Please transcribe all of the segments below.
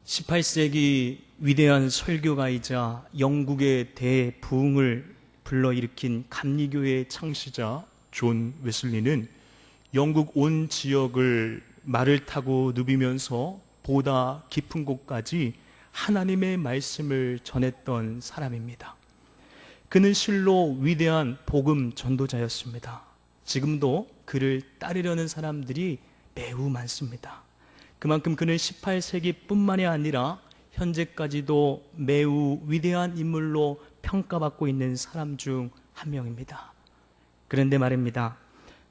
18세기 위대한 설교가이자 영국의 대부흥을 불러일으킨 감리교회의 창시자 존 웨슬리는 영국 온 지역을 말을 타고 누비면서 보다 깊은 곳까지 하나님의 말씀을 전했던 사람입니다. 그는 실로 위대한 복음 전도자였습니다. 지금도 그를 따르려는 사람들이 매우 많습니다. 그만큼 그는 18세기뿐만이 아니라 현재까지도 매우 위대한 인물로 평가받고 있는 사람 중 한 명입니다. 그런데 말입니다,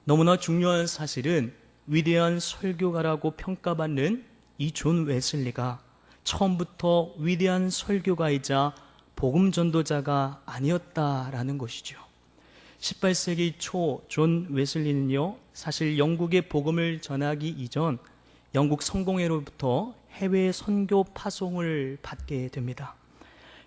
너무나 중요한 사실은 위대한 설교가라고 평가받는 이 존 웨슬리가 처음부터 위대한 설교가이자 복음 전도자가 아니었다라는 것이죠. 18세기 초 존 웨슬리는요, 사실 영국의 복음을 전하기 이전 영국 성공회로부터 해외 선교 파송을 받게 됩니다.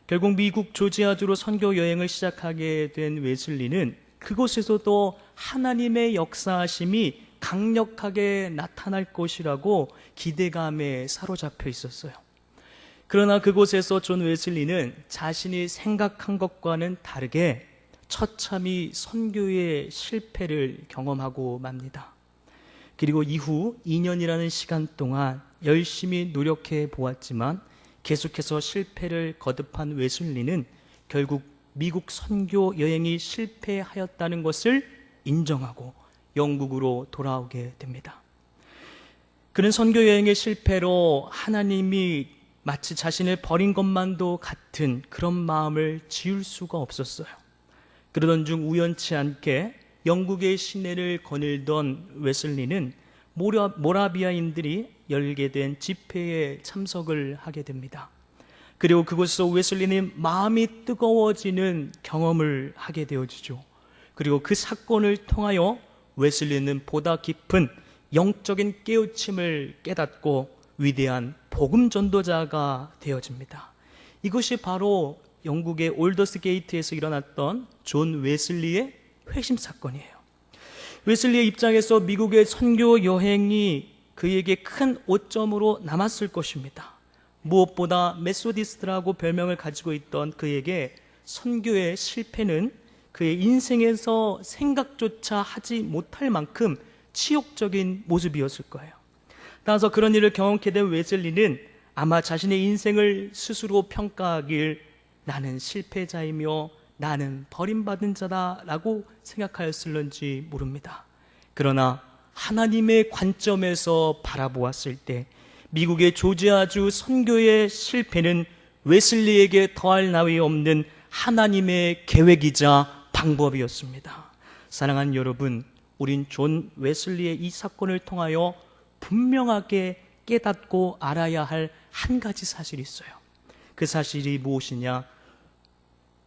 결국 미국 조지아주로 선교 여행을 시작하게 된 웨슬리는 그곳에서도 하나님의 역사하심이 강력하게 나타날 것이라고 기대감에 사로잡혀 있었어요. 그러나 그곳에서 존 웨슬리는 자신이 생각한 것과는 다르게 처참히 선교의 실패를 경험하고 맙니다. 그리고 이후 2년이라는 시간 동안 열심히 노력해 보았지만 계속해서 실패를 거듭한 웨슬리는 결국 미국 선교 여행이 실패하였다는 것을 인정하고 영국으로 돌아오게 됩니다. 그는 선교 여행의 실패로 하나님이 마치 자신을 버린 것만도 같은 그런 마음을 지울 수가 없었어요. 그러던 중 우연치 않게 영국의 시내를 거닐던 웨슬리는 모라비아인들이 열게 된 집회에 참석을 하게 됩니다. 그리고 그곳에서 웨슬리는 마음이 뜨거워지는 경험을 하게 되어지죠. 그리고 그 사건을 통하여 웨슬리는 보다 깊은 영적인 깨우침을 깨닫고 위대한 복음 전도자가 되어집니다. 이것이 바로 영국의 올더스 게이트에서 일어났던 존 웨슬리의 회심 사건이에요. 웨슬리의 입장에서 미국의 선교 여행이 그에게 큰 오점으로 남았을 것입니다. 무엇보다 메소디스트라고 별명을 가지고 있던 그에게 선교의 실패는 그의 인생에서 생각조차 하지 못할 만큼 치욕적인 모습이었을 거예요. 따라서 그런 일을 경험하게 된 웨슬리는 아마 자신의 인생을 스스로 평가하길 나는 실패자이며 나는 버림받은 자다라고 생각하였을런지 모릅니다. 그러나 하나님의 관점에서 바라보았을 때 미국의 조지아주 선교의 실패는 웨슬리에게 더할 나위 없는 하나님의 계획이자 방법이었습니다. 사랑하는 여러분, 우린 존 웨슬리의 이 사건을 통하여 분명하게 깨닫고 알아야 할 한 가지 사실이 있어요. 그 사실이 무엇이냐?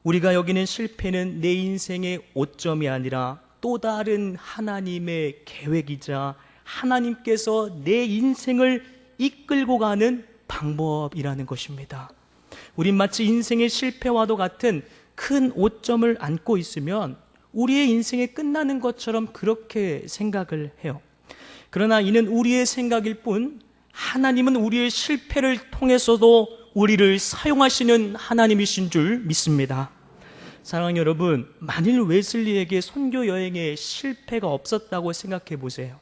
우리가 여기는 실패는 내 인생의 오점이 아니라 또 다른 하나님의 계획이자 하나님께서 내 인생을 이끌고 가는 방법이라는 것입니다. 우린 마치 인생의 실패와도 같은 큰 오점을 안고 있으면 우리의 인생이 끝나는 것처럼 그렇게 생각을 해요. 그러나 이는 우리의 생각일 뿐 하나님은 우리의 실패를 통해서도 우리를 사용하시는 하나님이신 줄 믿습니다. 사랑하는 여러분, 만일 웨슬리에게 선교 여행에 실패가 없었다고 생각해 보세요.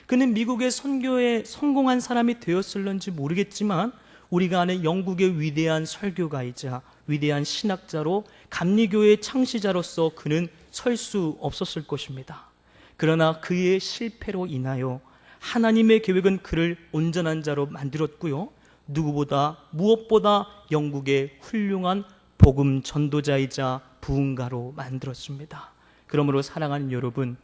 그는 미국의 선교에 성공한 사람이 되었을런지 모르겠지만 우리가 아는 영국의 위대한 설교가이자 위대한 신학자로 감리교회의 창시자로서 그는 설 수 없었을 것입니다. 그러나 그의 실패로 인하여 하나님의 계획은 그를 온전한 자로 만들었고요, 무엇보다 영국의 훌륭한 복음 전도자이자 부흥가로 만들었습니다. 그러므로 사랑하는 여러분,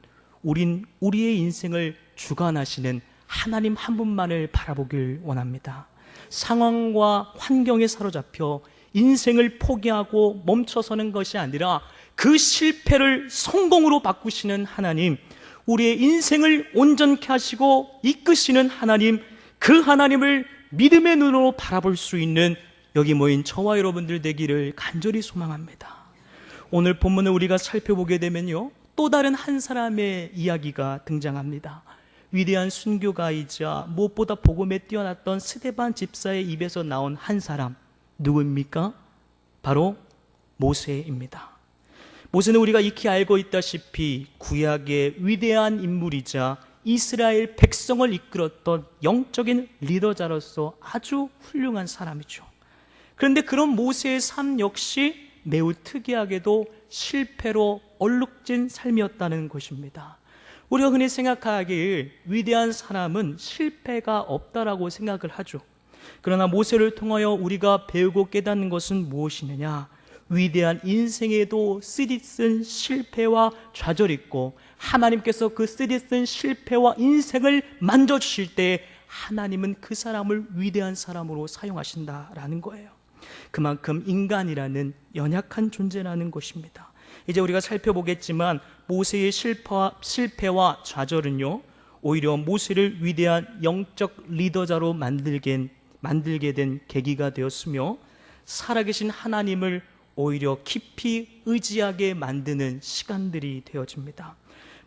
우린 우리의 인생을 주관하시는 하나님 한 분만을 바라보길 원합니다. 상황과 환경에 사로잡혀 인생을 포기하고 멈춰서는 것이 아니라 그 실패를 성공으로 바꾸시는 하나님, 우리의 인생을 온전케 하시고 이끄시는 하나님, 그 하나님을 믿음의 눈으로 바라볼 수 있는 여기 모인 저와 여러분들 되기를 간절히 소망합니다. 오늘 본문을 우리가 살펴보게 되면요, 또 다른 한 사람의 이야기가 등장합니다. 위대한 순교가이자 무엇보다 복음에 뛰어났던 스데반 집사의 입에서 나온 한 사람, 누구입니까? 바로 모세입니다. 모세는 우리가 익히 알고 있다시피 구약의 위대한 인물이자 이스라엘 백성을 이끌었던 영적인 리더자로서 아주 훌륭한 사람이죠. 그런데 그런 모세의 삶 역시 매우 특이하게도 실패로 얼룩진 삶이었다는 것입니다. 우리가 흔히 생각하길 위대한 사람은 실패가 없다라고 생각을 하죠. 그러나 모세를 통하여 우리가 배우고 깨닫는 것은 무엇이느냐? 위대한 인생에도 쓰디쓴 실패와 좌절이 있고, 하나님께서 그 쓰디쓴 실패와 인생을 만져주실 때 하나님은 그 사람을 위대한 사람으로 사용하신다라는 거예요. 그만큼 인간이라는 연약한 존재라는 것입니다. 이제 우리가 살펴보겠지만 모세의 실패와 좌절은요, 오히려 모세를 위대한 영적 리더자로 만들게 된 계기가 되었으며, 살아계신 하나님을 오히려 깊이 의지하게 만드는 시간들이 되어집니다.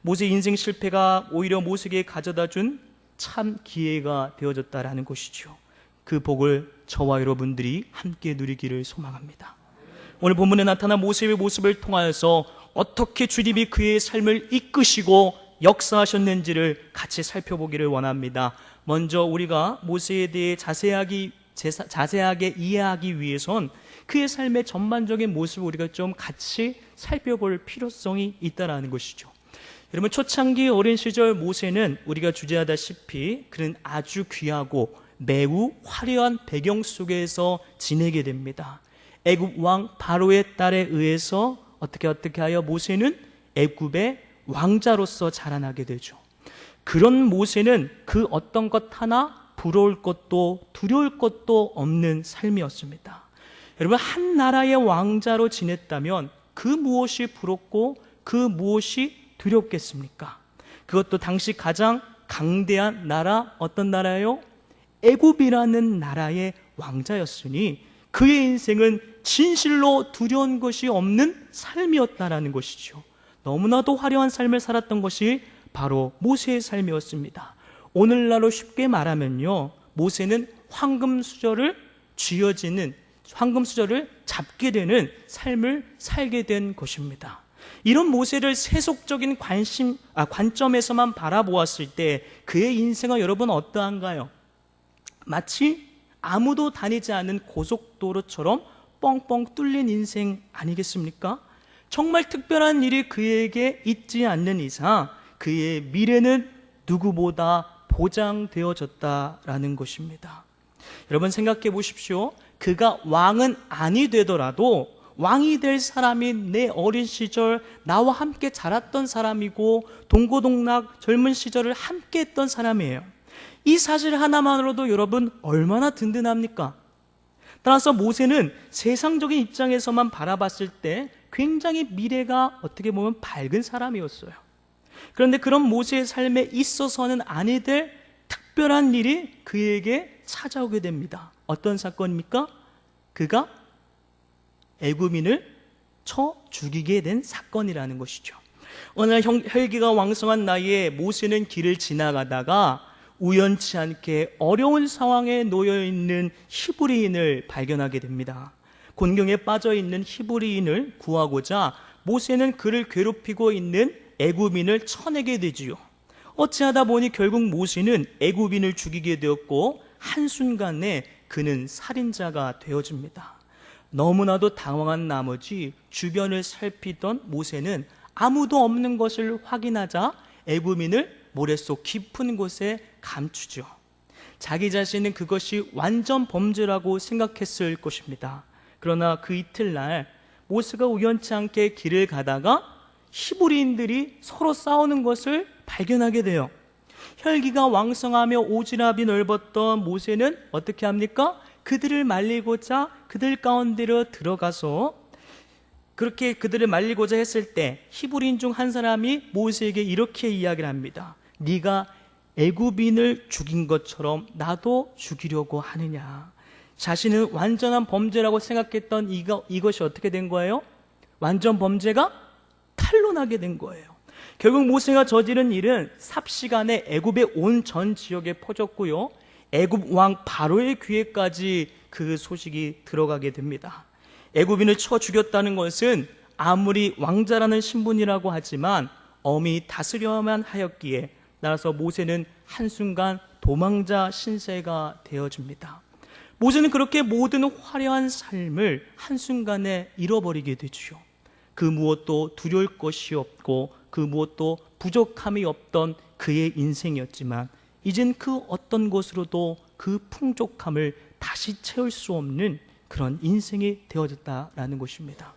모세의 인생 실패가 오히려 모세에게 가져다 준 참 기회가 되어졌다라는 것이죠. 그 복을 저와 여러분들이 함께 누리기를 소망합니다. 오늘 본문에 나타난 모세의 모습을 통하여서 어떻게 주님이 그의 삶을 이끄시고 역사하셨는지를 같이 살펴보기를 원합니다. 먼저 우리가 모세에 대해 자세하게 이해하기 위해선 그의 삶의 전반적인 모습을 우리가 좀 같이 살펴볼 필요성이 있다는 것이죠. 여러분, 초창기 어린 시절 모세는 우리가 주제하다시피 그는 아주 귀하고 매우 화려한 배경 속에서 지내게 됩니다. 애굽 왕 바로의 딸에 의해서 어떻게 하여 모세는 애굽의 왕자로서 자라나게 되죠. 그런 모세는 그 어떤 것 하나 부러울 것도 두려울 것도 없는 삶이었습니다. 여러분, 한 나라의 왕자로 지냈다면 그 무엇이 부럽고 그 무엇이 두렵겠습니까? 그것도 당시 가장 강대한 나라, 어떤 나라요? 애굽이라는 나라의 왕자였으니 그의 인생은 진실로 두려운 것이 없는 삶이었다라는 것이죠. 너무나도 화려한 삶을 살았던 것이 바로 모세의 삶이었습니다. 오늘날로 쉽게 말하면요, 모세는 황금수저를 잡게 되는 삶을 살게 된 것입니다. 이런 모세를 세속적인 관점에서만 바라보았을 때 그의 인생은 여러분 어떠한가요? 마치 아무도 다니지 않는 고속도로처럼 뻥뻥 뚫린 인생 아니겠습니까? 정말 특별한 일이 그에게 있지 않는 이상 그의 미래는 누구보다 보장되어졌다라는 것입니다. 여러분, 생각해 보십시오. 그가 왕은 아니 되더라도 왕이 될 사람이 내 어린 시절 나와 함께 자랐던 사람이고 동고동락 젊은 시절을 함께 했던 사람이에요. 이 사실 하나만으로도 여러분 얼마나 든든합니까? 따라서 모세는 세상적인 입장에서만 바라봤을 때 굉장히 미래가 어떻게 보면 밝은 사람이었어요. 그런데 그런 모세의 삶에 있어서는 아니 될 특별한 일이 그에게 찾아오게 됩니다. 어떤 사건입니까? 그가 애굽인을 쳐 죽이게 된 사건이라는 것이죠. 어느 날 혈기가 왕성한 나이에 모세는 길을 지나가다가 우연치 않게 어려운 상황에 놓여있는 히브리인을 발견하게 됩니다. 곤경에 빠져있는 히브리인을 구하고자 모세는 그를 괴롭히고 있는 애굽인을 쳐내게 되지요. 어찌하다 보니 결국 모세는 애굽인을 죽이게 되었고 한순간에 그는 살인자가 되어집니다. 너무나도 당황한 나머지 주변을 살피던 모세는 아무도 없는 것을 확인하자 애굽인을 모래속 깊은 곳에 감추죠. 자기 자신은 그것이 완전 범죄라고 생각했을 것입니다. 그러나 그 이틀날 모세가 우연치 않게 길을 가다가 히브리인들이 서로 싸우는 것을 발견하게 돼요. 혈기가 왕성하며 오지랖이 넓었던 모세는 어떻게 합니까? 그들을 말리고자 그들 가운데로 들어가서 그렇게 그들을 말리고자 했을 때 히브리인 중 한 사람이 모세에게 이렇게 이야기를 합니다. 네가 애굽인을 죽인 것처럼 나도 죽이려고 하느냐. 자신은 완전한 범죄라고 생각했던 이것이 어떻게 된 거예요? 완전 범죄가 탄로나게 된 거예요. 결국 모세가 저지른 일은 삽시간에 애굽의 온 전 지역에 퍼졌고요, 애굽 왕 바로의 귀에까지 그 소식이 들어가게 됩니다. 애굽인을 쳐 죽였다는 것은 아무리 왕자라는 신분이라고 하지만 엄히 다스려야만 하였기에, 따라서 모세는 한순간 도망자 신세가 되어집니다. 모세는 그렇게 모든 화려한 삶을 한순간에 잃어버리게 되지요. 그 무엇도 두려울 것이 없고 그 무엇도 부족함이 없던 그의 인생이었지만, 이젠 그 어떤 것으로도 그 풍족함을 다시 채울 수 없는 그런 인생이 되어졌다라는 것입니다.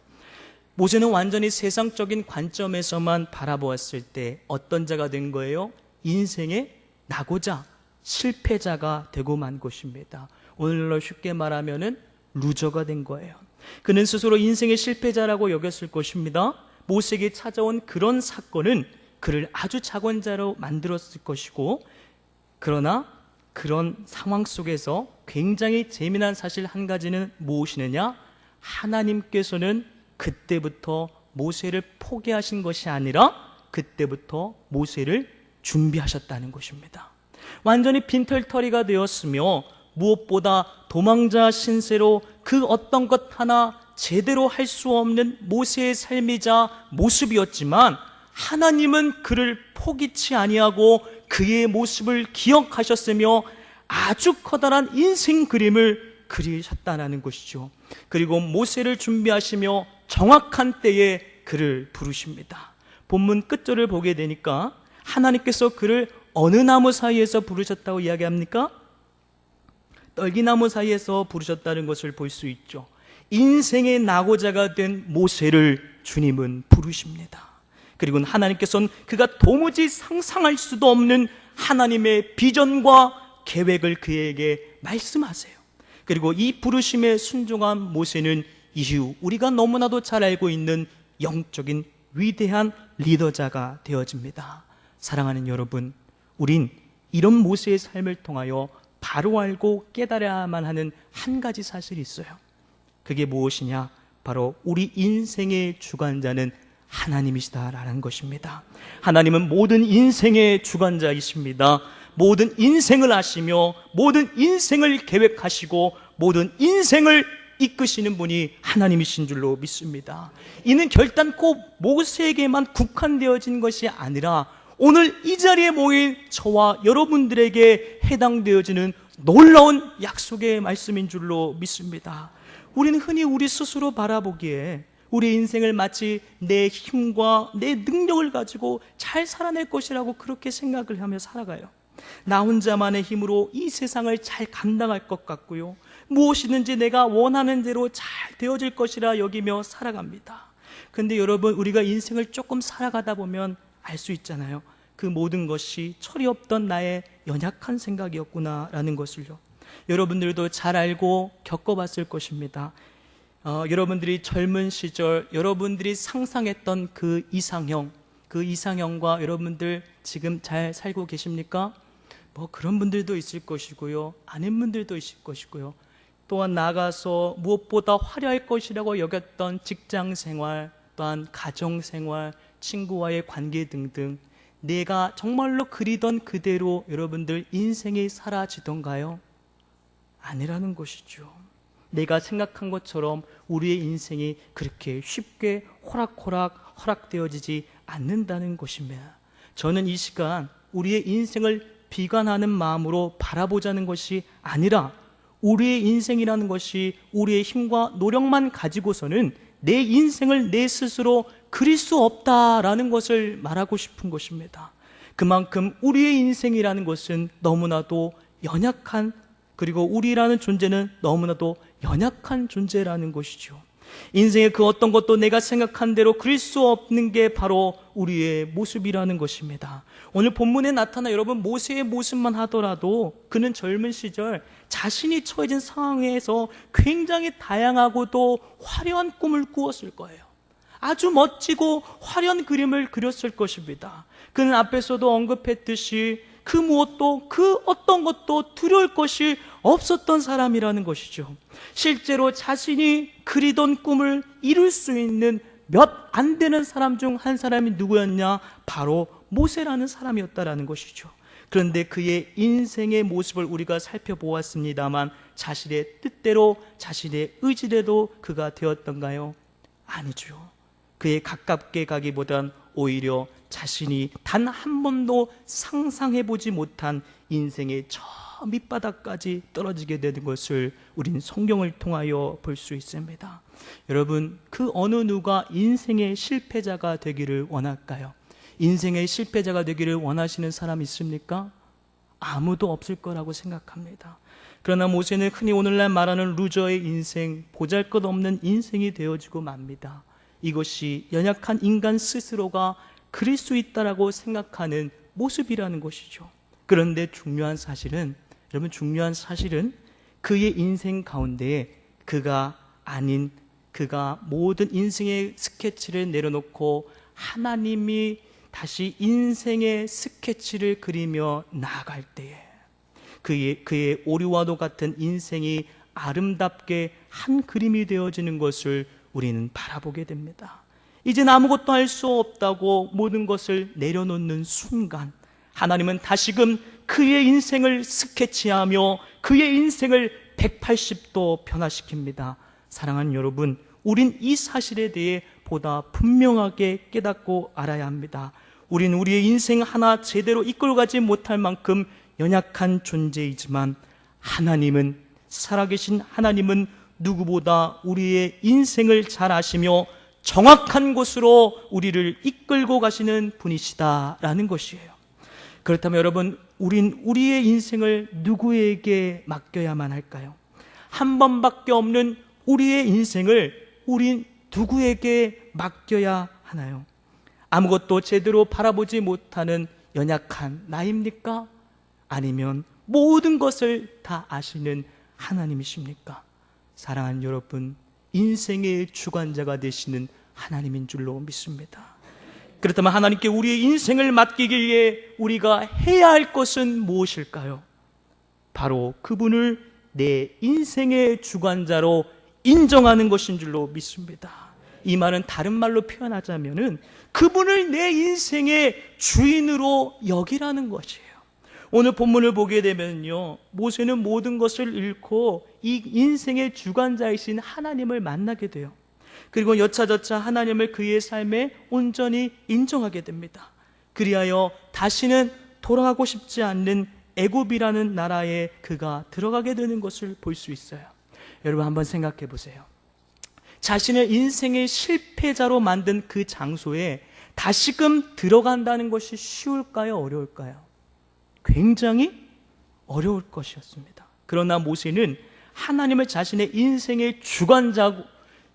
모세는 완전히 세상적인 관점에서만 바라보았을 때 어떤 자가 된 거예요? 인생의 낙오자, 실패자가 되고 만 것입니다. 오늘날로 쉽게 말하면은 루저가 된 거예요. 그는 스스로 인생의 실패자라고 여겼을 것입니다. 모세에게 찾아온 그런 사건은 그를 아주 자권자로 만들었을 것이고, 그러나 그런 상황 속에서 굉장히 재미난 사실 한 가지는 무엇이느냐? 하나님께서는 그때부터 모세를 포기하신 것이 아니라 그때부터 모세를 준비하셨다는 것입니다. 완전히 빈털터리가 되었으며 무엇보다 도망자 신세로 그 어떤 것 하나 제대로 할 수 없는 모세의 삶이자 모습이었지만, 하나님은 그를 포기치 아니하고 그의 모습을 기억하셨으며 아주 커다란 인생 그림을 그리셨다는 것이죠. 그리고 모세를 준비하시며 정확한 때에 그를 부르십니다. 본문 끝절을 보게 되니까 하나님께서 그를 어느 나무 사이에서 부르셨다고 이야기합니까? 떨기나무 사이에서 부르셨다는 것을 볼 수 있죠. 인생의 낙오자가 된 모세를 주님은 부르십니다. 그리고 하나님께서는 그가 도무지 상상할 수도 없는 하나님의 비전과 계획을 그에게 말씀하세요. 그리고 이 부르심에 순종한 모세는 이후 우리가 너무나도 잘 알고 있는 영적인 위대한 리더자가 되어집니다. 사랑하는 여러분, 우린 이런 모세의 삶을 통하여 바로 알고 깨달아야만 하는 한 가지 사실이 있어요. 그게 무엇이냐? 바로 우리 인생의 주관자는 하나님이시다라는 것입니다. 하나님은 모든 인생의 주관자이십니다. 모든 인생을 아시며 모든 인생을 계획하시고 모든 인생을 이끄시는 분이 하나님이신 줄로 믿습니다. 이는 결단코 모세에게만 국한되어진 것이 아니라 오늘 이 자리에 모인 저와 여러분들에게 해당되어지는 놀라운 약속의 말씀인 줄로 믿습니다. 우리는 흔히 우리 스스로 바라보기에 우리 인생을 마치 내 힘과 내 능력을 가지고 잘 살아낼 것이라고 그렇게 생각을 하며 살아가요. 나 혼자만의 힘으로 이 세상을 잘 감당할 것 같고요, 무엇이든지 내가 원하는 대로 잘 되어질 것이라 여기며 살아갑니다. 근데 여러분, 우리가 인생을 조금 살아가다 보면 알 수 있잖아요. 그 모든 것이 철이 없던 나의 연약한 생각이었구나라는 것을요. 여러분들도 잘 알고 겪어봤을 것입니다. 여러분들이 젊은 시절 여러분들이 상상했던 그 이상형과 여러분들 지금 잘 살고 계십니까? 그런 분들도 있을 것이고요, 아닌 분들도 있을 것이고요, 또한 나가서 무엇보다 화려할 것이라고 여겼던 직장생활, 또한 가정생활, 친구와의 관계 등등, 내가 정말로 그리던 그대로 여러분들 인생이 사라지던가요? 아니라는 것이죠. 내가 생각한 것처럼 우리의 인생이 그렇게 쉽게 호락호락 허락되어지지 않는다는 것입니다. 저는 이 시간 우리의 인생을 비관하는 마음으로 바라보자는 것이 아니라, 우리의 인생이라는 것이 우리의 힘과 노력만 가지고서는 내 인생을 내 스스로 그릴 수 없다라는 것을 말하고 싶은 것입니다. 그만큼 우리의 인생이라는 것은 너무나도 연약한, 그리고 우리라는 존재는 너무나도 연약한 존재라는 것이죠. 인생의 그 어떤 것도 내가 생각한 대로 그릴 수 없는 게 바로 우리의 모습이라는 것입니다. 오늘 본문에 나타나 여러분 모세의 모습만 하더라도 그는 젊은 시절 자신이 처해진 상황에서 굉장히 다양하고도 화려한 꿈을 꾸었을 거예요. 아주 멋지고 화려한 그림을 그렸을 것입니다. 그는 앞에서도 언급했듯이 그 무엇도 그 어떤 것도 두려울 것이 없었던 사람이라는 것이죠. 실제로 자신이 그리던 꿈을 이룰 수 있는 몇 안 되는 사람 중 한 사람이 누구였냐? 바로 모세라는 사람이었다라는 것이죠. 그런데 그의 인생의 모습을 우리가 살펴보았습니다만 자신의 뜻대로 자신의 의지대로 그가 되었던가요? 아니죠. 그에 가깝게 가기보단 오히려 자신이 단 한 번도 상상해보지 못한 인생의 저 밑바닥까지 떨어지게 되는 것을 우린 성경을 통하여 볼 수 있습니다. 여러분, 그 어느 누가 인생의 실패자가 되기를 원할까요? 인생의 실패자가 되기를 원하시는 사람 있습니까? 아무도 없을 거라고 생각합니다. 그러나 모세는 흔히 오늘날 말하는 루저의 인생, 보잘것없는 인생이 되어지고 맙니다. 이것이 연약한 인간 스스로가 그릴 수 있다라고 생각하는 모습이라는 것이죠. 그런데 중요한 사실은 그의 인생 가운데에 그가 모든 인생의 스케치를 내려놓고 하나님이 다시 인생의 스케치를 그리며 나아갈 때에 그의 오류와도 같은 인생이 아름답게 한 그림이 되어지는 것을 우리는 바라보게 됩니다. 이젠 아무것도 할 수 없다고 모든 것을 내려놓는 순간 하나님은 다시금 그의 인생을 스케치하며 그의 인생을 180도 변화시킵니다. 사랑하는 여러분, 우린 이 사실에 대해 보다 분명하게 깨닫고 알아야 합니다. 우린 우리의 인생 하나 제대로 이끌어가지 못할 만큼 연약한 존재이지만 하나님은, 살아계신 하나님은 누구보다 우리의 인생을 잘 아시며 정확한 곳으로 우리를 이끌고 가시는 분이시다라는 것이에요. 그렇다면 여러분, 우린 우리의 인생을 누구에게 맡겨야만 할까요? 한 번밖에 없는 우리의 인생을 우린 누구에게 맡겨야 하나요? 아무것도 제대로 바라보지 못하는 연약한 나입니까? 아니면 모든 것을 다 아시는 하나님이십니까? 사랑하는 여러분, 인생의 주관자가 되시는 하나님인 줄로 믿습니다. 그렇다면 하나님께 우리의 인생을 맡기기에 우리가 해야 할 것은 무엇일까요? 바로 그분을 내 인생의 주관자로 인정하는 것인 줄로 믿습니다. 이 말은 다른 말로 표현하자면은 그분을 내 인생의 주인으로 여기라는 것이에요. 오늘 본문을 보게 되면요, 모세는 모든 것을 잃고 이 인생의 주관자이신 하나님을 만나게 돼요. 그리고 여차저차 하나님을 그의 삶에 온전히 인정하게 됩니다. 그리하여 다시는 돌아가고 싶지 않는 애굽이라는 나라에 그가 들어가게 되는 것을 볼 수 있어요. 여러분, 한번 생각해 보세요. 자신을 인생의 실패자로 만든 그 장소에 다시금 들어간다는 것이 쉬울까요? 어려울까요? 굉장히 어려울 것이었습니다. 그러나 모세는 하나님을 자신의 인생의 주관자고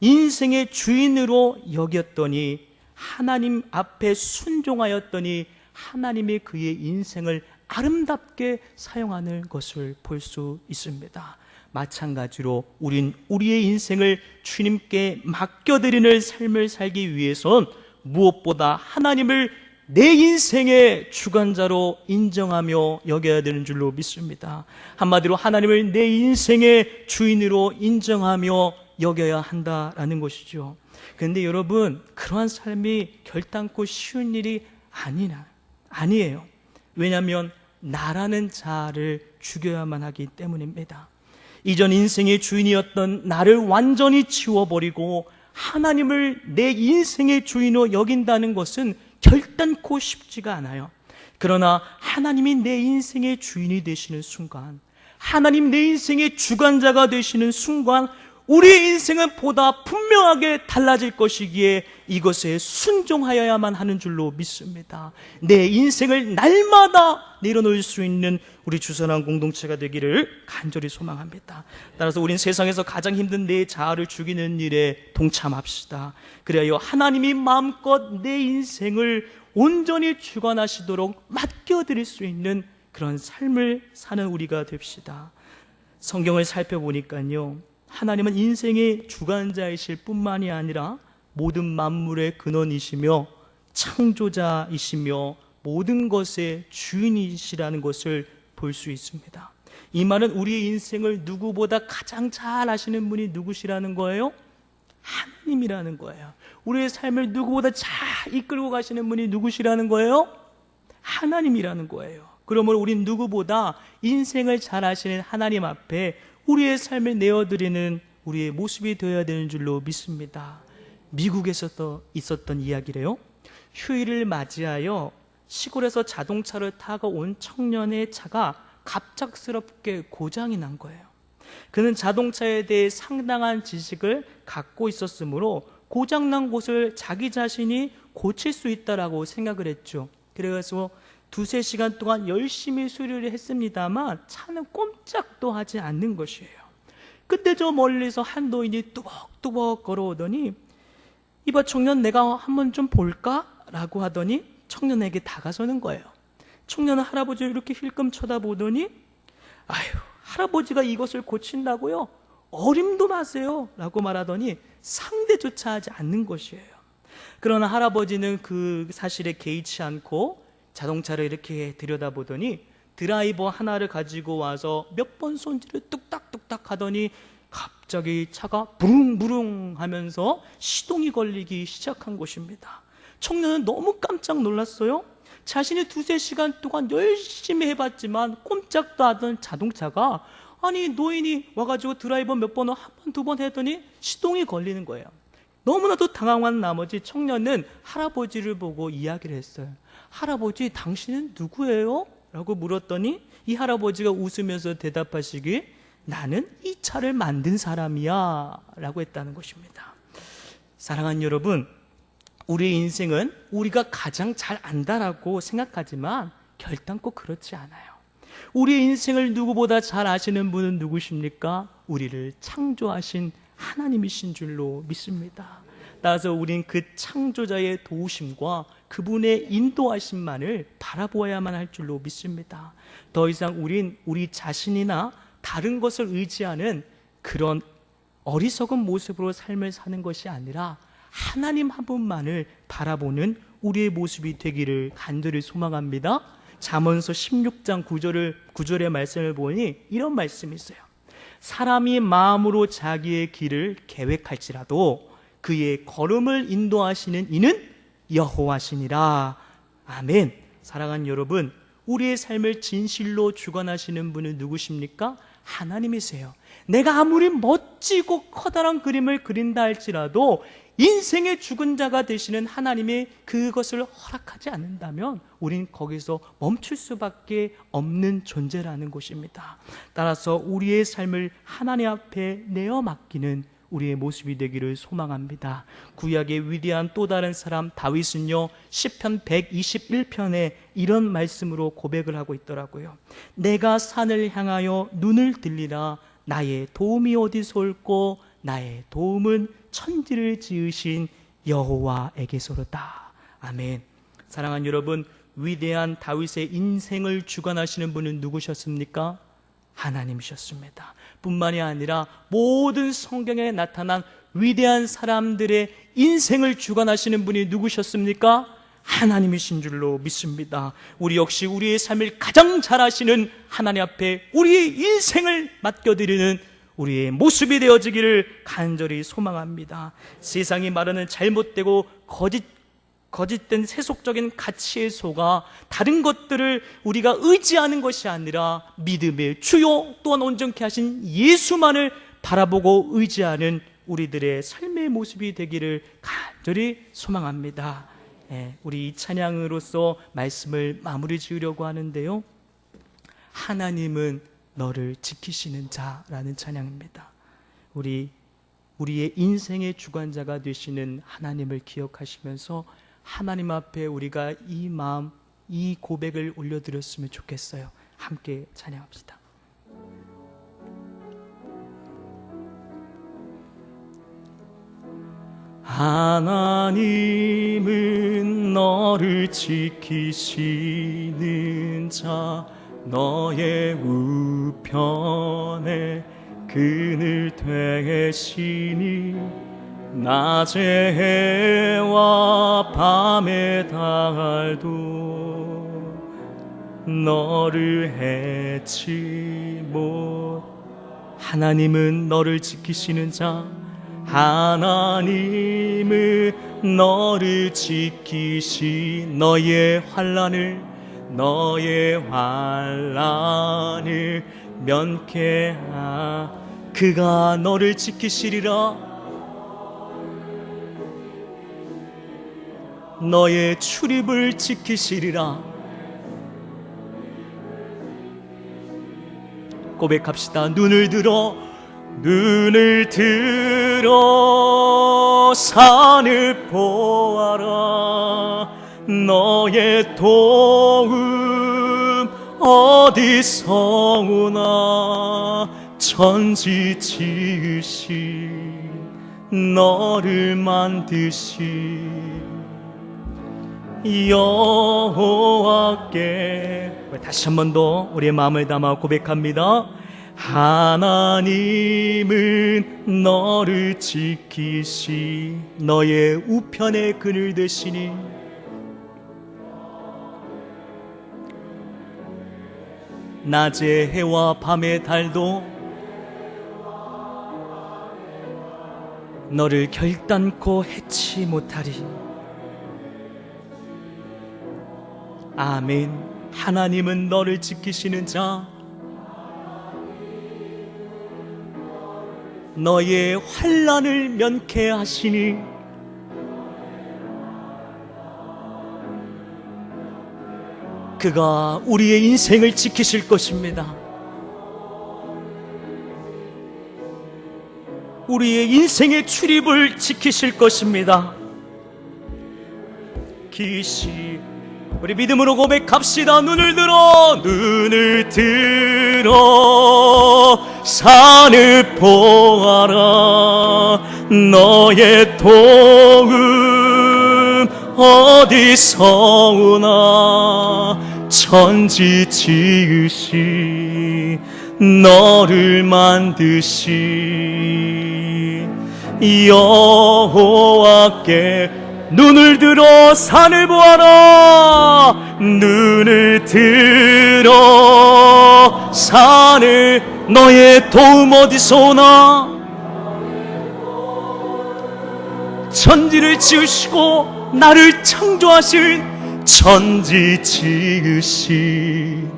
인생의 주인으로 여겼더니, 하나님 앞에 순종하였더니 하나님이 그의 인생을 아름답게 사용하는 것을 볼 수 있습니다. 마찬가지로 우린 우리의 인생을 주님께 맡겨드리는 삶을 살기 위해선 무엇보다 하나님을 내 인생의 주관자로 인정하며 여겨야 되는 줄로 믿습니다. 한마디로 하나님을 내 인생의 주인으로 인정하며 여겨야 한다라는 것이죠. 그런데 여러분, 그러한 삶이 결단코 쉬운 일이 아니에요. 왜냐하면 나라는 자를 죽여야만 하기 때문입니다. 이전 인생의 주인이었던 나를 완전히 지워버리고 하나님을 내 인생의 주인으로 여긴다는 것은 결단코 쉽지가 않아요. 그러나 하나님이 내 인생의 주인이 되시는 순간, 하나님 내 인생의 주관자가 되시는 순간 우리의 인생은 보다 분명하게 달라질 것이기에 이것에 순종하여야만 하는 줄로 믿습니다. 내 인생을 날마다 내려놓을 수 있는 우리 주선한 공동체가 되기를 간절히 소망합니다. 따라서 우린 세상에서 가장 힘든 내 자아를 죽이는 일에 동참합시다. 그래야 하나님이 마음껏 내 인생을 온전히 주관하시도록 맡겨드릴 수 있는 그런 삶을 사는 우리가 됩시다. 성경을 살펴보니까요, 하나님은 인생의 주관자이실 뿐만이 아니라 모든 만물의 근원이시며 창조자이시며 모든 것의 주인이시라는 것을 볼 수 있습니다. 이 말은 우리의 인생을 누구보다 가장 잘 아시는 분이 누구시라는 거예요? 하나님이라는 거예요. 우리의 삶을 누구보다 잘 이끌고 가시는 분이 누구시라는 거예요? 하나님이라는 거예요. 그러므로 우린 누구보다 인생을 잘 아시는 하나님 앞에 우리의 삶을 내어드리는 우리의 모습이 되어야 되는 줄로 믿습니다. 미국에서 있었던 이야기래요. 휴일을 맞이하여 시골에서 자동차를 타고 온 청년의 차가 갑작스럽게 고장이 난 거예요. 그는 자동차에 대해 상당한 지식을 갖고 있었으므로 고장난 곳을 자기 자신이 고칠 수 있다라고 생각을 했죠. 그래서 두세 시간 동안 열심히 수리를 했습니다만 차는 꼼짝도 하지 않는 것이에요. 그때 저 멀리서 한 노인이 뚜벅뚜벅 걸어오더니 이봐 청년, 내가 한번 좀 볼까? 라고 하더니 청년에게 다가서는 거예요. 청년은 할아버지를 이렇게 힐끔 쳐다보더니 아유, 할아버지가 이것을 고친다고요? 어림도 마세요 라고 말하더니 상대조차 하지 않는 것이에요. 그러나 할아버지는 그 사실에 개의치 않고 자동차를 이렇게 들여다보더니 드라이버 하나를 가지고 와서 몇 번 손질을 뚝딱뚝딱 하더니 갑자기 차가 부릉부릉 하면서 시동이 걸리기 시작한 것입니다. 청년은 너무 깜짝 놀랐어요. 자신이 두세 시간 동안 열심히 해봤지만 꼼짝도 하던 자동차가 아니 노인이 와가지고 드라이버 몇 번, 한 번, 두 번 했더니 시동이 걸리는 거예요. 너무나도 당황한 나머지 청년은 할아버지를 보고 이야기를 했어요. 할아버지, 당신은 누구예요? 라고 물었더니 이 할아버지가 웃으면서 대답하시길 나는 이 차를 만든 사람이야 라고 했다는 것입니다. 사랑하는 여러분, 우리의 인생은 우리가 가장 잘 안다라고 생각하지만 결단코 그렇지 않아요. 우리의 인생을 누구보다 잘 아시는 분은 누구십니까? 우리를 창조하신 하나님이신 줄로 믿습니다. 따라서 우린 그 창조자의 도우심과 그분의 인도하심만을 바라보아야만 할 줄로 믿습니다. 더 이상 우린 우리 자신이나 다른 것을 의지하는 그런 어리석은 모습으로 삶을 사는 것이 아니라 하나님 한 분만을 바라보는 우리의 모습이 되기를 간절히 소망합니다. 잠언서 16장 9절의 말씀을 보니 이런 말씀이 있어요. 사람이 마음으로 자기의 길을 계획할지라도 그의 걸음을 인도하시는 이는 여호와시니라. 아멘. 사랑하는 여러분, 우리의 삶을 진실로 주관하시는 분은 누구십니까? 하나님이세요. 내가 아무리 멋지고 커다란 그림을 그린다 할지라도 인생의 죽은 자가 되시는 하나님이 그것을 허락하지 않는다면 우린 거기서 멈출 수밖에 없는 존재라는 것입니다. 따라서 우리의 삶을 하나님 앞에 내어 맡기는 우리의 모습이 되기를 소망합니다. 구약의 위대한 또 다른 사람 다윗은요, 시편 121편에 이런 말씀으로 고백을 하고 있더라고요. 내가 산을 향하여 눈을 들리라. 나의 도움이 어디서 올꼬? 나의 도움은 천지를 지으신 여호와에게서로다. 아멘. 사랑하는 여러분, 위대한 다윗의 인생을 주관하시는 분은 누구셨습니까? 하나님이셨습니다. 뿐만이 아니라 모든 성경에 나타난 위대한 사람들의 인생을 주관하시는 분이 누구셨습니까? 하나님이신 줄로 믿습니다. 우리 역시 우리의 삶을 가장 잘 아시는 하나님 앞에 우리의 인생을 맡겨드리는 우리의 모습이 되어지기를 간절히 소망합니다. 세상이 말하는 잘못되고 거짓된 세속적인 가치에 속아 다른 것들을 우리가 의지하는 것이 아니라 믿음의 주요 또한 온전케 하신 예수만을 바라보고 의지하는 우리들의 삶의 모습이 되기를 간절히 소망합니다. 우리 이 찬양으로서 말씀을 마무리 지으려고 하는데요, 하나님은 너를 지키시는 자라는 찬양입니다. 우리의 인생의 주관자가 되시는 하나님을 기억하시면서 하나님 앞에 우리가 이 마음, 이 고백을 올려드렸으면 좋겠어요. 함께 찬양합시다. 하나님은 너를 지키시는 자, 너의 우편에 그늘 되시니 낮의 해와 밤의 달도 너를 해치 못. 하나님은 너를 지키시는 자, 하나님은 너를 지키시. 너의 환난을 면케하. 그가 너를 지키시리라. 너의 출입을 지키시리라. 고백합시다. 눈을 들어 산을 보아라. 너의 도움 어디서 오나. 천지 지으신 너를 만드신 여호와께. 다시 한 번 더 우리의 마음을 담아 고백합니다. 하나님은 너를 지키시. 너의 우편에 그늘 되시니. 낮의 해와 밤의 달도 너를 결단코 해치 못하리. 아멘. 하나님은 너를 지키시는 자, 너의 환난을 면케하시니. 그가 우리의 인생을 지키실 것입니다. 우리의 인생의 출입을 지키실 것입니다. 우리 믿음으로 고백합시다. 눈을 들어 산을 보아라. 너의 도움 어디서 오나. 천지 지으신 너를 만드신 여호와께. 눈을 들어 산을 보아라. 눈을 들어 산을. 너의 도움 어디서 오나. 천지를 지으시고 나를 창조하신 천지 지으신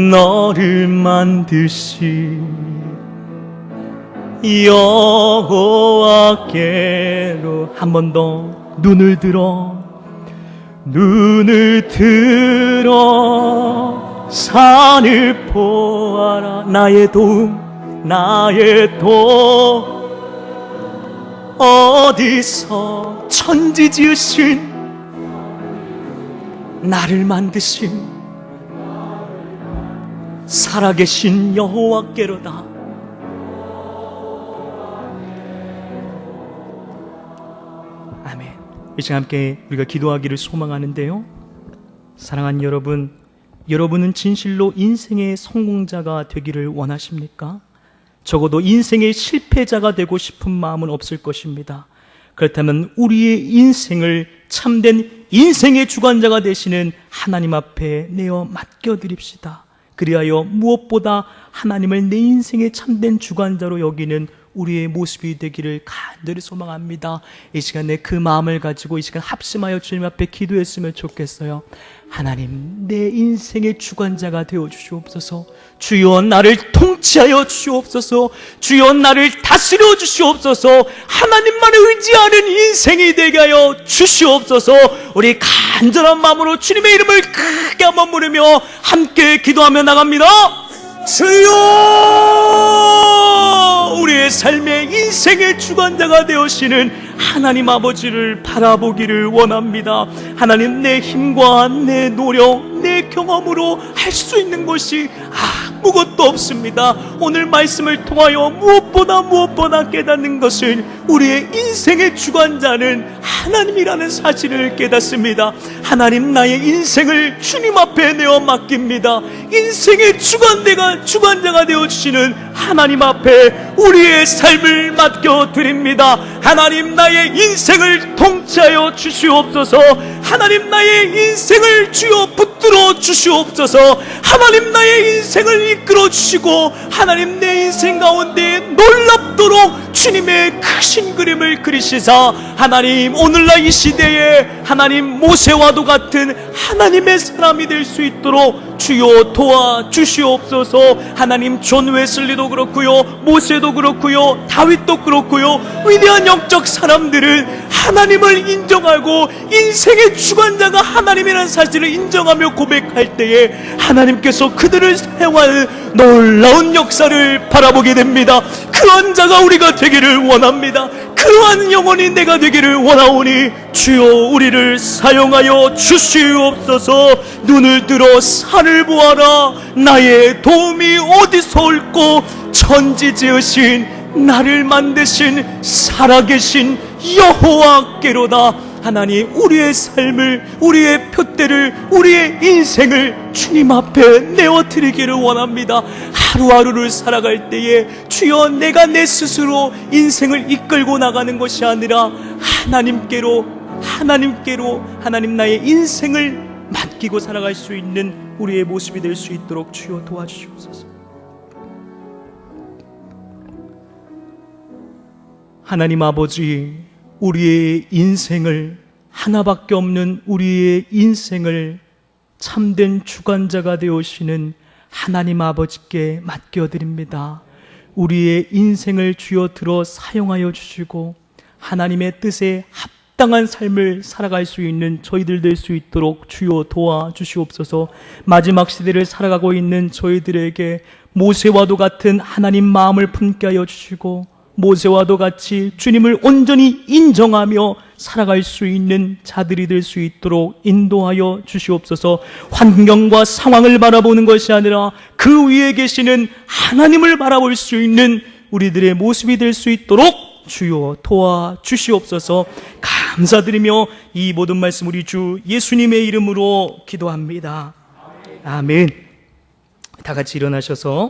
너를 만드신 여호와께로. 한 번 더. 눈을 들어 산을 보아라. 나의 도움 어디서. 천지 지으신 나를 만드신 살아계신 여호와께로다. 이 시간 함께 우리가 기도하기를 소망하는데요, 사랑하는 여러분, 여러분은 진실로 인생의 성공자가 되기를 원하십니까? 적어도 인생의 실패자가 되고 싶은 마음은 없을 것입니다. 그렇다면 우리의 인생을 참된 인생의 주관자가 되시는 하나님 앞에 내어 맡겨드립시다. 그리하여 무엇보다 하나님을 내 인생의 참된 주관자로 여기는 우리의 모습이 되기를 간절히 소망합니다. 이 시간에 그 마음을 가지고 이 시간 합심하여 주님 앞에 기도했으면 좋겠어요. 하나님, 내 인생의 주관자가 되어 주시옵소서. 주여 나를 통치하여 주시옵소서. 주여 나를 다스려 주시옵소서. 하나님만을 의지하는 인생이 되게 하여 주시옵소서. 우리 간절한 마음으로 주님의 이름을 크게 한번 부르며 함께 기도하며 나갑니다. 주여, 우리의 삶의 인생의 주관자가 되시는 하나님 아버지를 바라보기를 원합니다. 하나님, 내 힘과 내 노력, 내 경험으로 할 수 있는 것이 아무것도 없습니다. 오늘 말씀을 통하여 무엇보다 깨닫는 것은 우리의 인생의 주관자는 하나님이라는 사실을 깨닫습니다. 하나님, 나의 인생을 주님 앞에 내어 맡깁니다. 인생의 주관자가 되어주시는 하나님 앞에 우리의 삶을 맡겨드립니다. 하나님, 나의 인생을 통치하여 주시옵소서. 하나님, 나의 인생을 주여 붙들어 주시옵소서. 하나님, 나의 인생을 이끌어 주시고 하나님, 내 인생 가운데 놀랍도록 주님의 크신 그림을 그리시사 하나님 오늘날 이 시대에 하나님 모세와도 같은 하나님의 사람이 될 수 있도록 주여 도와주시옵소서. 하나님 존 웨슬리도 그렇고요, 모세도 그렇고요, 다윗도 그렇고요, 위대한 영적 사람들은 하나님을 인정하고 인생의 주관자가 하나님이라는 사실을 인정하며 고백할 때에 하나님께서 그들을 사용하는 놀라운 역사를 바라보게 됩니다. 그런 자가 우리가 되기를 원합니다. 그러한 영혼이 내가 되기를 원하오니 주여 우리를 사용하여 주시옵소서. 눈을 들어 산을 보아라. 나의 도움이 어디서 올꼬. 천지 지으신 나를 만드신 살아계신 여호와께로다. 하나님 우리의 삶을, 우리의 표대를, 우리의 인생을 주님 앞에 내어드리기를 원합니다. 하루하루를 살아갈 때에 주여 내가 내 스스로 인생을 이끌고 나가는 것이 아니라 하나님께로 하나님 나의 인생을 맡기고 살아갈 수 있는 우리의 모습이 될 수 있도록 주여 도와주시옵소서. 하나님 아버지, 우리의 인생을, 하나밖에 없는 우리의 인생을 참된 주관자가 되오시는 하나님 아버지께 맡겨드립니다. 우리의 인생을 주여 들어 사용하여 주시고 하나님의 뜻에 합당한 삶을 살아갈 수 있는 저희들 될 수 있도록 주여 도와주시옵소서. 마지막 시대를 살아가고 있는 저희들에게 모세와도 같은 하나님 마음을 품게 하여 주시고 모세와도 같이 주님을 온전히 인정하며 살아갈 수 있는 자들이 될 수 있도록 인도하여 주시옵소서. 환경과 상황을 바라보는 것이 아니라 그 위에 계시는 하나님을 바라볼 수 있는 우리들의 모습이 될 수 있도록 주여 도와주시옵소서. 감사드리며 이 모든 말씀 우리 주 예수님의 이름으로 기도합니다. 아멘. 다 같이 일어나셔서